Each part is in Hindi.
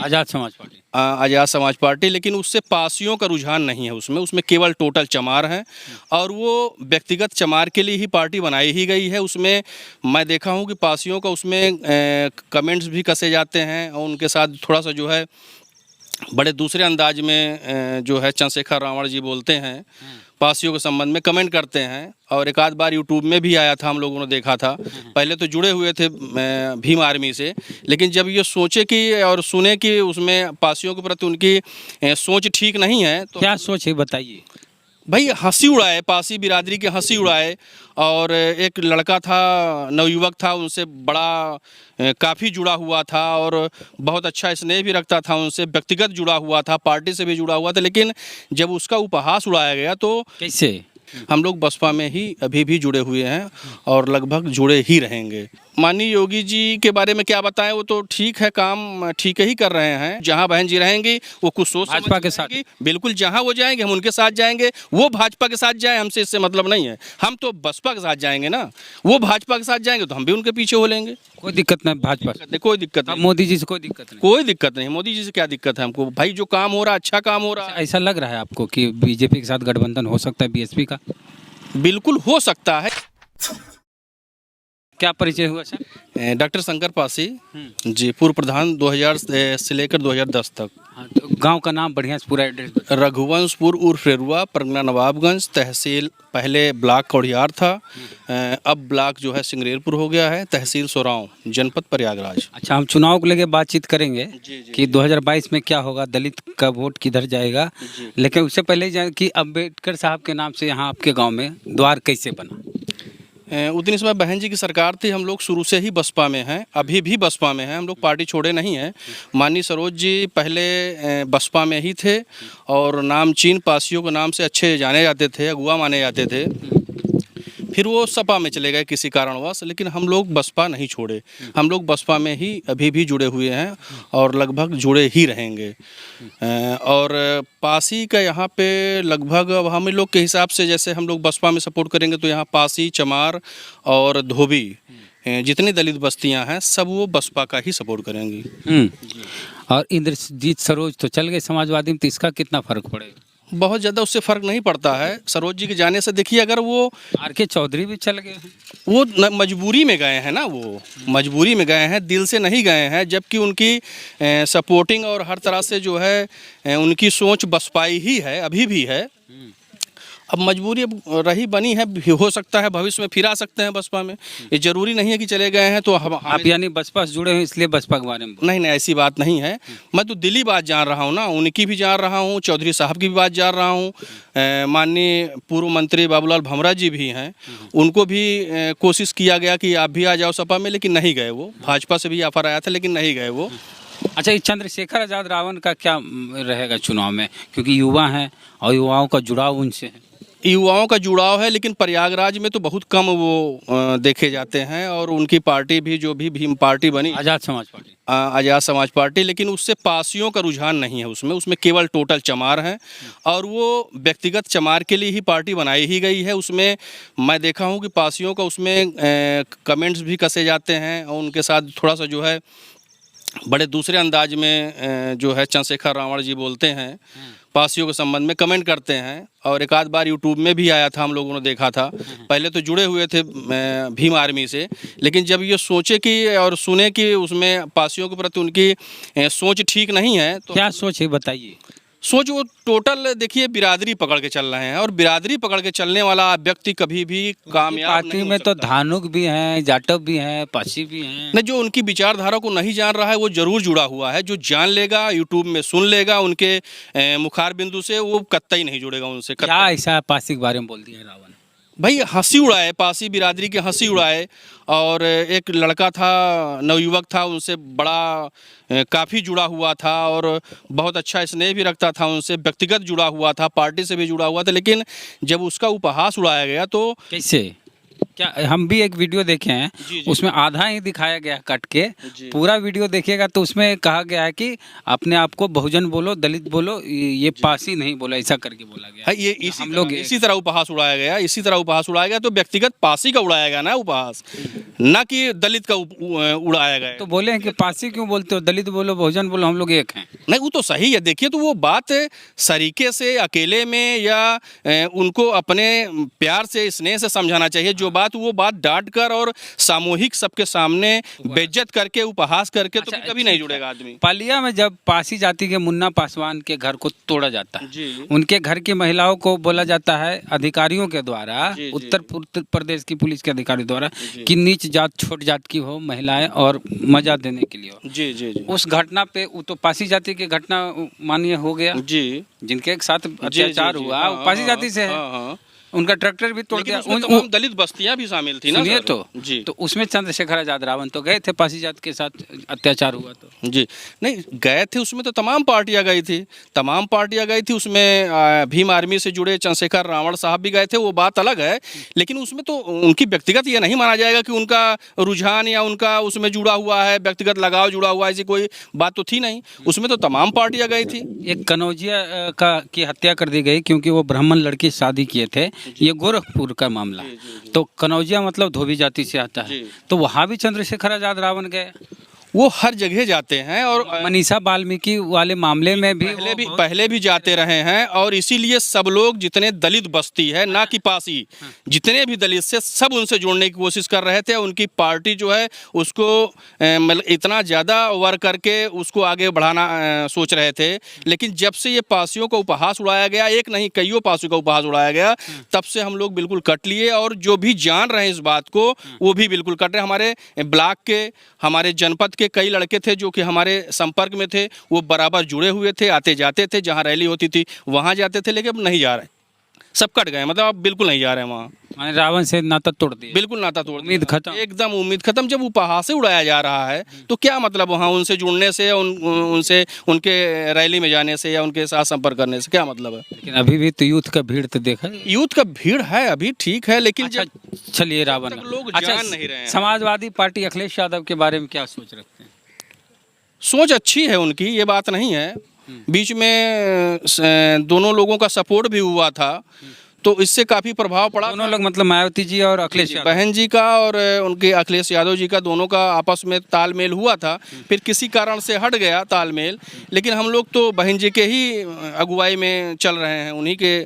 आज़ाद समाज पार्टी। आज़ाद समाज पार्टी, लेकिन उससे पासियों का रुझान नहीं है उसमें। उसमें केवल टोटल चमार हैं और वो व्यक्तिगत चमार के लिए ही पार्टी बनाई ही गई है। उसमें मैं देखा हूँ कि पासियों का उसमें कमेंट्स भी कसे जाते हैं और उनके साथ थोड़ा सा जो है बड़े दूसरे अंदाज में जो है चंद्रशेखर रावण जी बोलते हैं, पासियों के संबंध में कमेंट करते हैं। और एक आध बार यूट्यूब में भी आया था, हम लोगों ने देखा था। पहले तो जुड़े हुए थे भीम आर्मी से, लेकिन जब ये सोचे कि और सुने कि उसमें पासियों के प्रति उनकी सोच ठीक नहीं है तो क्या सोच है बताइए। भाई हंसी उड़ाए, पासी बिरादरी के हंसी उड़ाए। और एक लड़का था, नवयुवक था, उनसे बड़ा काफ़ी जुड़ा हुआ था और बहुत अच्छा स्नेह भी रखता था उनसे, व्यक्तिगत जुड़ा हुआ था, पार्टी से भी जुड़ा हुआ था। लेकिन जब उसका उपहास उड़ाया गया तो कैसे? हम लोग बसपा में ही अभी भी जुड़े हुए हैं और लगभग जुड़े ही रहेंगे। माननीय योगी जी के बारे में क्या बताएं, वो तो ठीक है, काम ठीक ही कर रहे हैं। जहां बहन जी रहेंगी वो कुछ सोच भाजपा के साथ, बिल्कुल जहां वो जाएंगे हम उनके साथ जाएंगे। वो भाजपा के साथ जाए, हमसे इससे मतलब नहीं है। हम तो बसपा के साथ जाएंगे ना, वो भाजपा के साथ जाएंगे तो हम भी उनके पीछे हो लेंगे। कोई दिक्कत नहीं भाजपा से, कोई दिक्कत नहीं, मोदी जी से कोई दिक्कत नहीं। कोई दिक्कत नहीं। मोदी जी से क्या दिक्कत है हमको? भाई जो काम हो रहा है, अच्छा काम हो रहा है। ऐसा लग रहा है आपको कि बीजेपी के साथ गठबंधन हो सकता है बीएसपी का? बिल्कुल हो सकता है। क्या परिचय हुआ सर? डॉक्टर शंकर पासी जी, पूर्व प्रधान 2000 से लेकर 2010 तक। हाँ, तो गांव का नाम बढ़िया से पूरा एड्रेस बताइए। रघुवंशपुर उर्फ रेरुआ, परगना नवाबगंज, तहसील पहले ब्लॉक कौड़ियार था, अब ब्लॉक जो है सिंगरेरपुर हो गया है, तहसील सोराव, जनपद प्रयागराज। अच्छा, हम चुनाव को लेके बातचीत करेंगे जी, कि 2022 में क्या होगा, दलित का वोट किधर जाएगा। लेकिन उससे पहले जान कि अम्बेडकर साहब के नाम से यहाँ आपके गांव में द्वार कैसे बना? उतनी समय बहन जी की सरकार थी। हम लोग शुरू से ही बसपा में हैं, अभी भी बसपा में हैं, हम लोग पार्टी छोड़े नहीं हैं। माननीय सरोज जी पहले बसपा में ही थे और नामचीन पासियों के नाम से अच्छे जाने जाते थे, अगुआ माने जाते थे। फिर वो सपा में चले गए किसी कारणवश, लेकिन हम लोग बसपा नहीं छोड़े। हम लोग बसपा में ही अभी भी जुड़े हुए हैं और लगभग जुड़े ही रहेंगे। और पासी का यहाँ पे लगभग अब हम लोग के हिसाब से, जैसे हम लोग बसपा में सपोर्ट करेंगे तो यहाँ पासी, चमार और धोबी जितनी दलित बस्तियाँ हैं सब वो बसपा का ही सपोर्ट करेंगी। और इंद्रजीत सरोज तो चल गए समाजवादी में, तो इसका कितना फर्क पड़ेगा? बहुत ज़्यादा उससे फ़र्क नहीं पड़ता है सरोज जी के जाने से। देखिए, अगर वो आर.के. चौधरी भी चल गए हैं, वो मजबूरी में गए हैं ना, वो मजबूरी में गए हैं, दिल से नहीं गए हैं। जबकि उनकी सपोर्टिंग और हर तरह से जो है उनकी सोच बसपाई ही है, अभी भी है। अब मजबूरी अब रही बनी है, हो सकता है भविष्य में फिर आ सकते हैं बसपा में। ये जरूरी नहीं है कि चले गए हैं तो आप यानी बसपा से जुड़े हैं इसलिए बसपा के बारे में? नहीं, ऐसी बात नहीं है। मैं तो दिल्ली बात जान रहा हूँ ना, उनकी भी जान रहा हूँ, चौधरी साहब की भी बात जान रहा हूँ। माननीय पूर्व मंत्री बाबूलाल भमरा जी भी हैं, उनको भी कोशिश किया गया कि आप भी आ जाओ सपा में, लेकिन नहीं गए वो। भाजपा से भी ऑफर आया था लेकिन नहीं गए वो। अच्छा, ये चंद्रशेखर आजाद रावण का क्या रहेगा चुनाव में, क्योंकि युवा हैं और युवाओं का जुड़ाव उनसे है? युवाओं का जुड़ाव है, लेकिन प्रयागराज में तो बहुत कम वो देखे जाते हैं। और उनकी पार्टी भी, जो भी भीम पार्टी बनी, आज़ाद समाज पार्टी, आज़ाद समाज पार्टी, लेकिन उससे पासियों का रुझान नहीं है उसमें। उसमें केवल टोटल चमार हैं और वो व्यक्तिगत चमार के लिए ही पार्टी बनाई ही गई है। उसमें मैं देखा हूँ कि पासियों का उसमें कमेंट्स भी कसे जाते हैं और उनके साथ थोड़ा सा जो है बड़े दूसरे अंदाज में जो है चंद्रशेखर रावण जी बोलते हैं, पासियों के संबंध में कमेंट करते हैं। और एक आध बार यूट्यूब में भी आया था, हम लोगों ने देखा था। पहले तो जुड़े हुए थे भीम आर्मी से, लेकिन जब ये सोचे कि और सुने कि उसमें पासियों के प्रति उनकी सोच ठीक नहीं है तो क्या सोच है बताइए। सोच वो टोटल, देखिए, बिरादरी पकड़ के चल रहे हैं और बिरादरी पकड़ के चलने वाला व्यक्ति कभी भी कामयाब पार्टी नहीं में हो तो सकता। धानुक भी हैं, जाटव भी हैं, पासी भी हैं। नहीं, जो उनकी विचारधारा को नहीं जान रहा है वो जरूर जुड़ा हुआ है। जो जान लेगा, यूट्यूब में सुन लेगा उनके मुखार बिंदु से, वो कतई नहीं जुड़ेगा उनसे। क्या ऐसा पासी के बारे में बोल दिया रावण? भाई हंसी उड़ाए, पासी बिरादरी के हंसी उड़ाए। और एक लड़का था, नवयुवक था, उनसे बड़ा काफ़ी जुड़ा हुआ था और बहुत अच्छा स्नेह भी रखता था उनसे, व्यक्तिगत जुड़ा हुआ था, पार्टी से भी जुड़ा हुआ था। लेकिन जब उसका उपहास उड़ाया गया तो कैसे? क्या हम भी एक वीडियो देखे हैं, जी। उसमें आधा ही दिखाया गया है कट के। जी। पूरा वीडियो देखिएगा तो उसमें कहा गया है कि अपने आप को बहुजन बोलो, दलित बोलो, ये पासी नहीं बोला, ऐसा करके बोला गया हाँ, है। ये इसी तरह उपहास उड़ाया गया, इसी तरह उपहास उड़ाया गया। तो व्यक्तिगत पासी का उड़ाया गया ना उपहास, ना कि दलित का उड़ाया गया। तो बोले हैं कि पासी क्यों बोलते हो, दलित बोलो, बहुजन बोलो, हम लोग एक हैं। नहीं, वो तो सही है। देखिए, तो वो बात सरीके से, अकेले में, या उनको अपने प्यार से, स्नेह से समझाना चाहिए। जो बात, वो बात डांट कर और सामूहिक सबके सामने बेइज्जत करके, उपहास करके तो कभी नहीं जुड़ेगा आदमी। पालिया में जब पासी जाति के मुन्ना पासवान के घर को तोड़ा जाता है, जी। उनके घर की महिलाओं को बोला जाता है अधिकारियों के द्वारा, जी, जी। उत्तर प्रदेश की पुलिस के अधिकारियों द्वारा, कि नीच जात छोट जात की हो महिलाएं और मजा देने के लिए हो। जी जी जी। उस घटना पे वो तो पासी जाति की घटना मानिए हो गया, जी। जिनके साथ अत्याचार जी, हुआ हाँ, वो पासी जाति से है। हाँ, हाँ। उनका ट्रैक्टर भी तोड़ लेकिन दिया। उसमें तमाम दलित बस्तियां भी शामिल थी ना सुनिए सर? तो जी। तो उसमें चंद्रशेखर आजाद रावण तो गए थे, पासी जात के साथ अत्याचार हुआ तो। जी, नहीं गए थे, उसमें तो तमाम पार्टियां गई थी, तमाम पार्टियां गई थी। उसमें भीम आर्मी से जुड़े चंद्रशेखर रावण साहब भी गए थे, वो बात अलग है। लेकिन उसमें तो उनकी व्यक्तिगत ये नहीं माना जाएगा कि उनका रुझान या उनका उसमें जुड़ा हुआ है, व्यक्तिगत लगाव जुड़ा हुआ है, ऐसी कोई बात तो थी नहीं। उसमें तो तमाम पार्टियां गई थी। एक कनौजिया की हत्या कर दी गई क्योंकि वो ब्राह्मण लड़की शादी किए थे। ये गोरखपुर का मामला। तो कनौजिया मतलब धोबी जाति से आता है, तो वहाँ भी चंद्रशेखर आजाद रावण गए। वो हर जगह जाते हैं, और मनीषा वाल्मीकि वाले मामले में भी पहले भी जाते रहे हैं। और इसीलिए सब लोग, जितने दलित बस्ती है, ना कि पासी, जितने भी दलित से, सब उनसे जोड़ने की कोशिश कर रहे थे। उनकी पार्टी जो है उसको मतलब इतना ज़्यादा वर्क करके उसको आगे बढ़ाना सोच रहे थे। लेकिन जब से ये पासियों का उपहास उड़ाया गया, एक नहीं कईयों पासियों का उपहास उड़ाया गया, तब से हम लोग बिल्कुल कट लिए। और जो भी जान रहे हैं इस बात को, वो भी बिल्कुल कट रहे। हमारे ब्लॉक के, हमारे जनपद के कई लड़के थे जो कि हमारे संपर्क में थे, वो बराबर जुड़े हुए थे, आते जाते थे, जहां रैली होती थी वहां जाते थे। लेकिन अब नहीं जा रहे, सब कट गए, मतलब अब बिल्कुल नहीं जा रहे हैं वहाँ। मैंने रावण से नाता तोड़ दिया, बिल्कुल नाता तोड़ दिया, उम्मीद खत्म, एकदम उम्मीद खत्म। जब उपहास से उड़ाया जा रहा है तो क्या मतलब वहाँ उनसे जुड़ने से, उनसे उनके रैली में जाने से या उनके साथ संपर्क करने से क्या मतलब है? लेकिन अभी भी तो यूथ का भीड़ तो देखा, यूथ का भीड़ है अभी, ठीक है, लेकिन अच्छा चलिए रावण, लोग अच्छा जान नहीं रहे हैं। समाजवादी पार्टी अखिलेश यादव के बारे में क्या सोच रखते हैं? सोच अच्छी है उनकी, ये बात नहीं है। बीच में दोनों लोगों का सपोर्ट भी हुआ था, तो इससे काफ़ी प्रभाव पड़ा। दोनों लोग मतलब मायावती जी और अखिलेश यादव, बहन जी का और उनके अखिलेश यादव जी का, दोनों का आपस में तालमेल हुआ था। फिर किसी कारण से हट गया तालमेल। लेकिन हम लोग तो बहन जी के ही अगुवाई में चल रहे हैं, उन्हीं के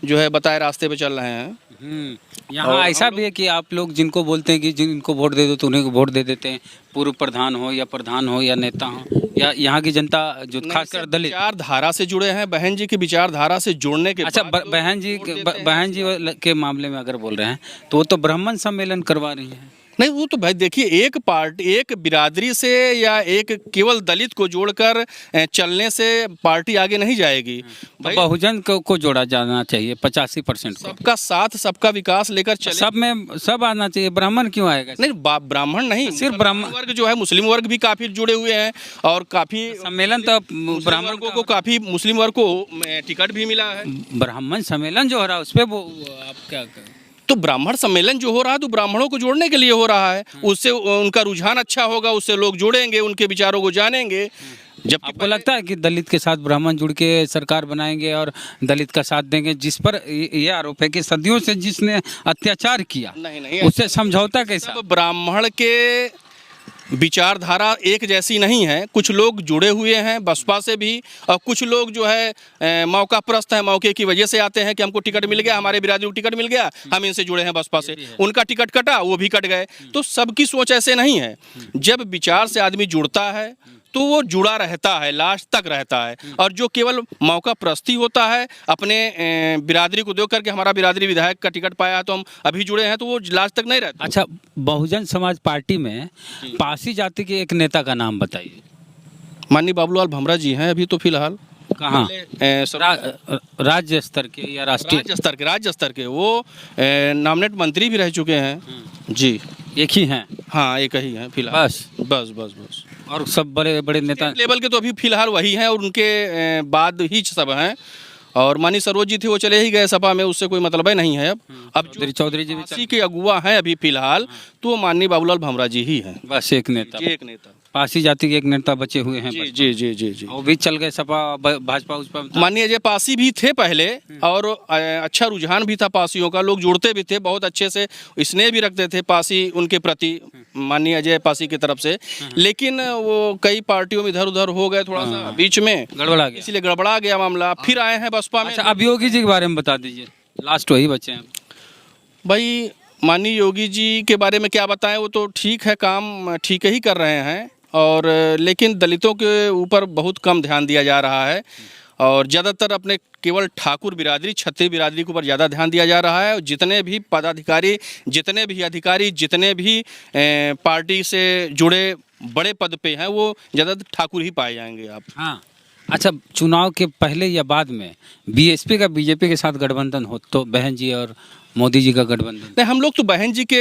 जो है बताए रास्ते पे चल रहे हैं। यहाँ ऐसा भी है कि आप लोग जिनको बोलते हैं कि जिनको वोट दे दो तो उन्हें को वोट दे देते हैं, पूर्व प्रधान हो या प्रधान हो या नेता हो, या यहाँ की जनता जो खासकर दलित विचारधारा से जुड़े हैं, बहन जी की विचारधारा से जुड़ने के अच्छा बाद बहन जी के मामले में अगर बोल रहे हैं तो वो तो ब्राह्मण सम्मेलन करवा रही हैं। नहीं, वो तो भाई देखिए, एक पार्टी, एक बिरादरी से या एक केवल दलित को जोड़कर चलने से पार्टी आगे नहीं जाएगी। तो बहुजन को जोड़ा जाना चाहिए 85%। सबका साथ, सबका विकास लेकर चले, सब में सब आना चाहिए। ब्राह्मण क्यों आएगा? नहीं, ब्राह्मण नहीं, सिर्फ ब्राह्मण वर्ग जो है, मुस्लिम वर्ग भी काफी जुड़े हुए हैं। और काफी सम्मेलन तो ब्राह्मण वर्गों को, काफी मुस्लिम वर्ग को टिकट भी मिला है। ब्राह्मण सम्मेलन जो हो रहा है उस पर वो आप क्या करें? तो ब्राह्मण सम्मेलन जो हो रहा है तो ब्राह्मणों को जोड़ने के लिए हो रहा है। उससे उनका रुझान अच्छा होगा, उससे लोग जुड़ेंगे, उनके विचारों को जानेंगे। जबकि आपको लगता है कि दलित के साथ ब्राह्मण जुड़ के सरकार बनाएंगे और दलित का साथ देंगे, जिस पर ये आरोप है कि सदियों से जिसने अत्याचार किया, नहीं, उससे समझौता कैसा? सब ब्राह्मण के विचारधारा एक जैसी नहीं है। कुछ लोग जुड़े हुए हैं बसपा से भी, और कुछ लोग जो है मौका प्रस्त है, मौके की वजह से आते हैं कि हमको टिकट मिल गया, हमारे बिरादरी को टिकट मिल गया, हम इनसे जुड़े हैं बसपा से, उनका टिकट कटा, वो भी कट गए। तो सबकी सोच ऐसे नहीं है। जब विचार से आदमी जुड़ता है तो वो जुड़ा रहता है, लास्ट तक रहता है। और जो केवल मौका प्रस्ती होता है, अपने बिरादरी को देख करके हमारा बिरादरी विधायक का टिकट पाया है तो हम अभी जुड़े हैं, तो वो लास्ट तक नहीं रहता। अच्छा, बहुजन समाज पार्टी में पासी जाति के एक नेता का नाम बताइए। माननीय बाबूलाल भमरा जी हैं अभी तो फिलहाल। कहाँ? राज्य स्तर के या राष्ट्रीय? राज्य स्तर के वो नॉमिनेट मंत्री भी रह चुके हैं जी। एक ही हैं? हाँ, एक ही हैं फिलहाल। बस और सब बड़े बड़े नेता लेवल के तो अभी फिलहाल वही हैं, और उनके बाद ही सब हैं। और माननीय सरोज जी थे, वो चले ही गए सपा में, उससे कोई मतलब है नहीं है। अब जो चौधरी जी भी पासी के अगुआ हैं अभी फिलहाल, तो वो माननीय बाबूलाल भमरा जी ही हैं। बस एक नेता, जी, एक नेता। पासी जाति के एक नेता बचे हुए हैं जी बस। जी जी जी जी। वो भी चल गए सपा भाजपा उस पर। माननीय अजय पासी भी थे पहले, और अच्छा रुझान भी था पासियों का, लोग जुड़ते भी थे बहुत अच्छे से, स्नेह भी रखते थे पासी उनके प्रति, माननीय अजय पासी की तरफ से। लेकिन वो कई पार्टियों में इधर उधर हो गए, थोड़ा सा बीच में गड़बड़ा गया। इसलिए गड़बड़ा गया मामला, फिर आए हैं बसपा में। अच्छा, अब योगी जी के बारे में बता दीजिए, लास्ट वही बचे हैं। भाई माननीय योगी जी के बारे में क्या बताएं, वो तो ठीक है, काम ठीक ही कर रहे हैं, और लेकिन दलितों के ऊपर बहुत कम ध्यान दिया जा रहा है, और ज़्यादातर अपने केवल ठाकुर बिरादरी, क्षत्रिय बिरादरी के ऊपर ज़्यादा ध्यान दिया जा रहा है। और जितने भी पदाधिकारी, जितने भी अधिकारी, जितने भी पार्टी से जुड़े बड़े पद पे हैं, वो ज़्यादातर ठाकुर ही पाए जाएंगे आप। हाँ, अच्छा, चुनाव के पहले या बाद में बीएसपी का बीजेपी के साथ गठबंधन हो तो बहन जी और मोदी जी का गठबंधन? नहीं, हम लोग तो बहन जी के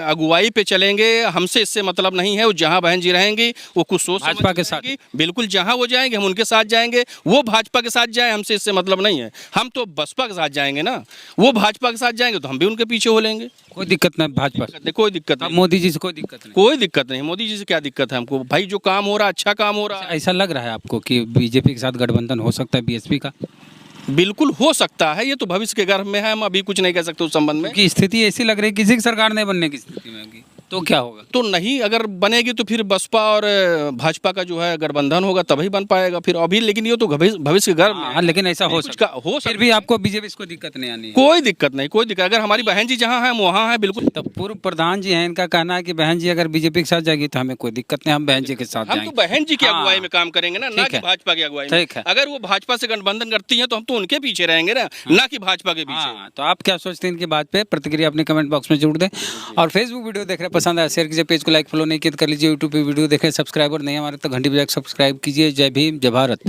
अगुवाई पे चलेंगे, हमसे इससे मतलब नहीं है। वो जहाँ बहन जी रहेंगी वो कुछ सोच समझ भाजपा के साथ? रहेंगी। बिल्कुल, जहाँ वो जाएंगे हम उनके साथ जाएंगे, वो भाजपा के साथ जाए, हमसे इससे मतलब नहीं है। हम तो बसपा के साथ जाएंगे ना, वो भाजपा के साथ जाएंगे तो हम भी उनके पीछे हो लेंगे। कोई दिक्कत नहीं भाजपा से? कोई दिक्कत अब नहीं, मोदी जी से कोई दिक्कत नहीं? कोई दिक्कत नहीं। मोदी जी से क्या दिक्कत है हमको? भाई जो काम हो रहा है, अच्छा काम हो रहा है। ऐसा लग रहा है आपको कि बीजेपी के साथ गठबंधन हो सकता है बीएसपी का? बिल्कुल हो सकता है, ये तो भविष्य के गर्भ में है, हम अभी कुछ नहीं कह सकते उस संबंध में। क्योंकि स्थिति ऐसी लग रही है किसी की सरकार नहीं बनने की स्थिति में होगी, तो क्या होगा? तो नहीं, अगर बनेगी तो फिर बसपा और भाजपा का जो है गठबंधन होगा, तभी बन पाएगा फिर। अभी लेकिन ये तो भविष्य के गर्भ में है। हाँ, लेकिन ऐसा हो कुछ सकता का हो फिर सकता भी आपको बीजेपी से कोई दिक्कत नहीं आनी है? कोई दिक्कत नहीं, कोई दिक्कत। अगर हमारी बहन जी जहाँ है हम वहाँ हैं, बिल्कुल। तो पूर्व प्रधान जी हैं, इनका कहना है कि बहन जी अगर बीजेपी के साथ जाएगी तो हमें कोई दिक्कत नहीं, हम बहन जी के साथ हम तो जाएंगे। बहन जी की हाँ, अगुवाई में काम करेंगे ना ठीक कि है। भाजपा की अगुवाई ठीक में। है। अगर वो भाजपा से गठबंधन करती हैं तो हम तो उनके पीछे रहेंगे ना कि भाजपा के पीछे। हाँ, तो आप क्या सोचते हैं इनकी बात पे? प्रतिक्रिया अपने कमेंट बॉक्स में जरूर दें, और फेसबुक वीडियो देख रहे हैं पसंद आया शेयर कीजिए, पेज को लाइक फॉलो नहीं किया तो कर लीजिए, यूट्यूब पे वीडियो देखें, सब्सक्राइबर नहीं हमारे तो घंटी बजा के सब्सक्राइब कीजिए। जय भीम, जय भारत।